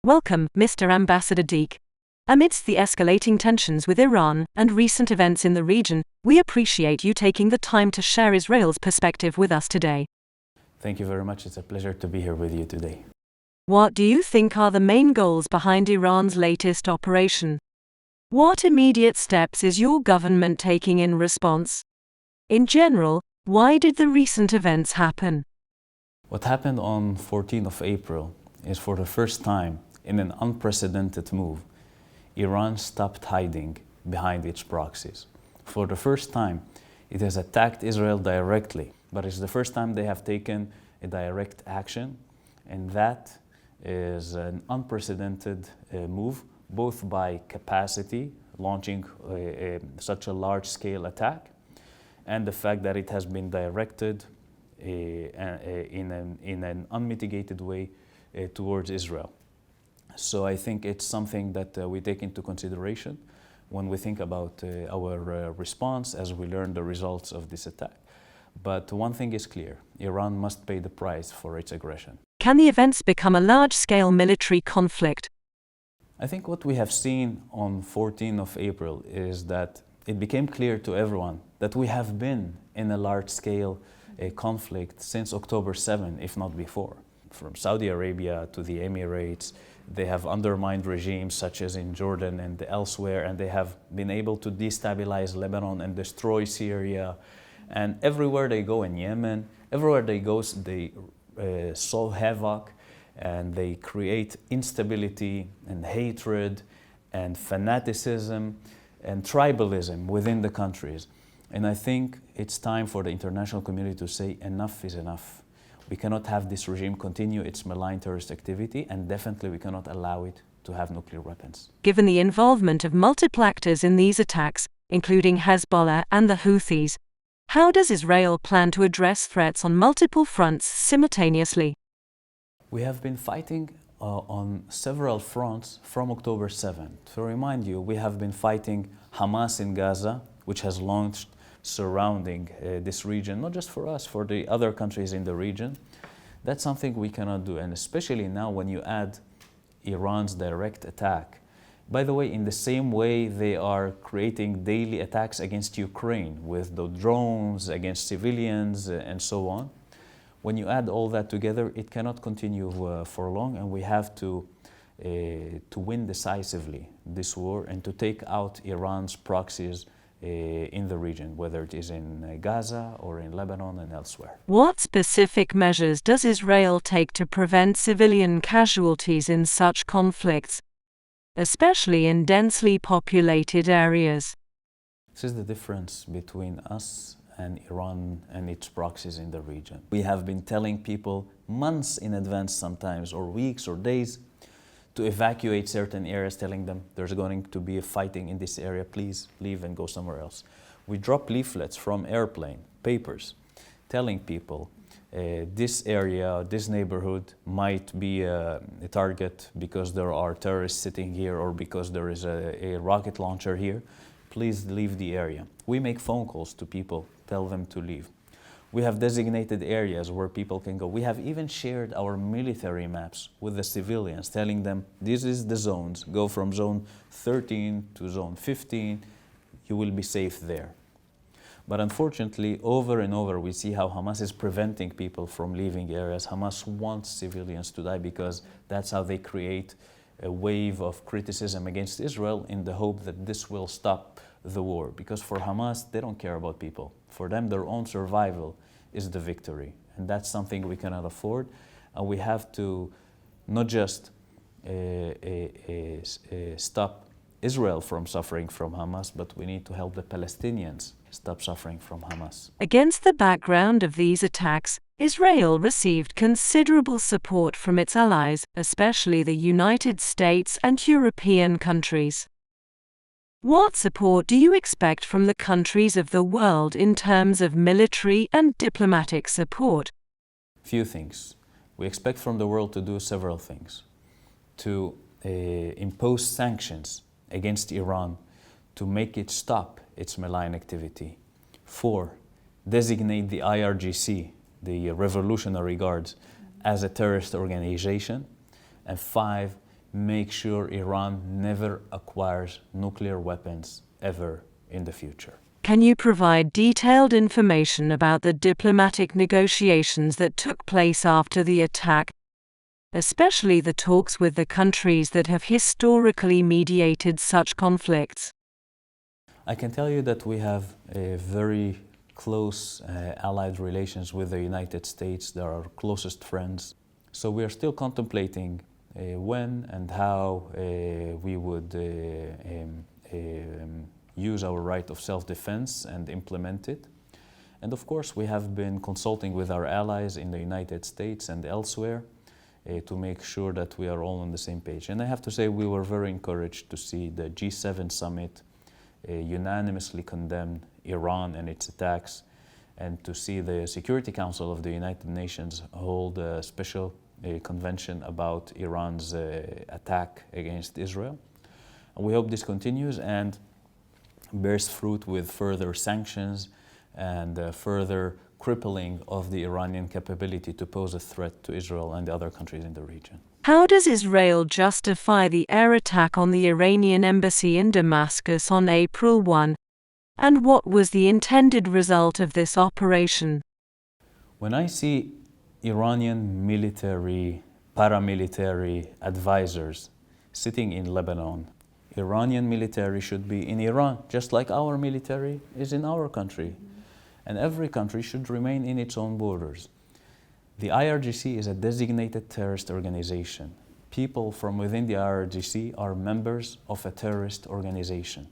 Welcome, Mr. Ambassador Deek. Amidst the escalating tensions with Iran and recent events in the region, we appreciate you taking the time to share Israel's perspective with us today. Thank you very much. It's a pleasure to be here with you today. What do you think are the main goals behind Iran's latest operation? What immediate steps is your government taking in response? In general, why did the recent events happen? What happened on 14th of April is, for the first time in an unprecedented move, Iran stopped hiding behind its proxies. For the first time, it has attacked Israel directly, but it's the first time they have taken a direct action, and that is an unprecedented move, both by capacity, launching such a large-scale attack, and the fact that it has been directed in an unmitigated way towards Israel. So I think it's something that we take into consideration when we think about our response as we learn the results of this attack. But one thing is clear: Iran must pay the price for its aggression. Can the events become a large-scale military conflict? I think what we have seen on 14th of April is that it became clear to everyone that we have been in a large-scale conflict since October 7, if not before. From Saudi Arabia to the Emirates, they have undermined regimes such as in Jordan and elsewhere, and they have been able to destabilize Lebanon and destroy Syria. And everywhere they go in Yemen, everywhere they go, they sow havoc, and they create instability and hatred and fanaticism and tribalism within the countries. And I think it's time for the international community to say enough is enough. We cannot have this regime continue its malign terrorist activity, and definitely we cannot allow it to have nuclear weapons. Given the involvement of multiple actors in these attacks, including Hezbollah and the Houthis, how does Israel plan to address threats on multiple fronts simultaneously? We have been fighting on several fronts from October 7. To remind you, we have been fighting Hamas in Gaza, which has launched surrounding this region, not just for us, for the other countries in the region. That's something we cannot do, and especially now when you add Iran's direct attack. By the way, in the same way they are creating daily attacks against Ukraine with the drones, against civilians, and so on. When you add all that together, it cannot continue for long, and we have to win decisively this war and to take out Iran's proxies in the region, whether it is in Gaza or in Lebanon and elsewhere. What specific measures does Israel take to prevent civilian casualties in such conflicts, especially in densely populated areas? This is the difference between us and Iran and its proxies in the region. We have been telling people months in advance sometimes, or weeks or days, to evacuate certain areas, telling them there's going to be a fighting in this area, please leave and go somewhere else. We drop leaflets from airplane, papers, telling people this area, this neighborhood might be a target because there are terrorists sitting here or because there is a rocket launcher here. Please leave the area. We make phone calls to people, tell them to leave. We have designated areas where people can go. We have even shared our military maps with the civilians, telling them this is the zones. Go from zone 13 to zone 15. You will be safe there. But unfortunately, over and over, we see how Hamas is preventing people from leaving areas. Hamas wants civilians to die because that's how they create a wave of criticism against Israel in the hope that this will stop the war. Because for Hamas, they don't care about people. For them, their own survival is the victory. And that's something we cannot afford. And we have to not just stop Israel from suffering from Hamas, but we need to help the Palestinians stop suffering from Hamas. Against the background of these attacks, Israel received considerable support from its allies, especially the United States and European countries. What support do you expect from the countries of the world in terms of military and diplomatic support? Few things. We expect from the world to do several things. To impose sanctions against Iran to make it stop its malign activity. 4, designate the IRGC, the Revolutionary Guards, as a terrorist organization. And 5, make sure Iran never acquires nuclear weapons ever in the future. Can you provide detailed information about the diplomatic negotiations that took place after the attack, especially the talks with the countries that have historically mediated such conflicts? I can tell you that we have a very close allied relations with the United States. They're our closest friends. So we are still contemplating when and how we would use our right of self-defense and implement it. And of course, we have been consulting with our allies in the United States and elsewhere to make sure that we are all on the same page. And I have to say, we were very encouraged to see the G7 summit unanimously condemn Iran and its attacks, and to see the Security Council of the United Nations hold a special convention about Iran's attack against Israel. And we hope this continues and bears fruit with further sanctions and further crippling of the Iranian capability to pose a threat to Israel and the other countries in the region. How does Israel justify the air attack on the Iranian embassy in Damascus on April 1? And what was the intended result of this operation? When I see Iranian military, paramilitary advisors sitting in Lebanon, Iranian military should be in Iran, just like our military is in our country. And every country should remain in its own borders. The IRGC is a designated terrorist organization. People from within the IRGC are members of a terrorist organization.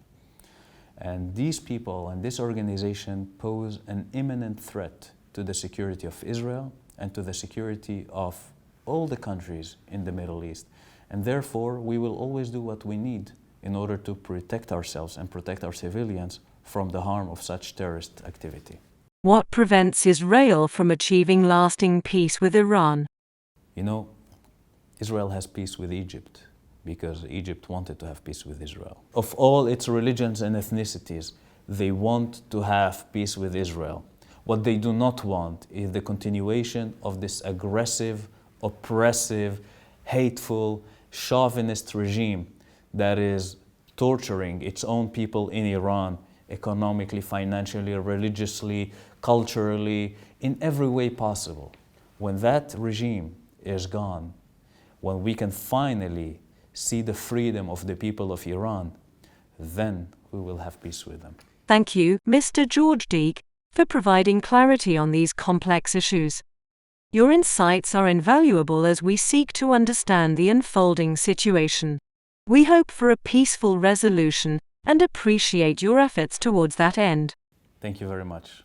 And these people and this organization pose an imminent threat to the security of Israel and to the security of all the countries in the Middle East. And therefore, we will always do what we need in order to protect ourselves and protect our civilians from the harm of such terrorist activity. What prevents Israel from achieving lasting peace with Iran? You know, Israel has peace with Egypt because Egypt wanted to have peace with Israel. Of all its religions and ethnicities, they want to have peace with Israel. What they do not want is the continuation of this aggressive, oppressive, hateful, chauvinist regime that is torturing its own people in Iran economically, financially, religiously, culturally, in every way possible. When that regime is gone, when we can finally see the freedom of the people of Iran, then we will have peace with them. Thank you, Mr. George Deek, for providing clarity on these complex issues. Your insights are invaluable as we seek to understand the unfolding situation. We hope for a peaceful resolution and appreciate your efforts towards that end. Thank you very much.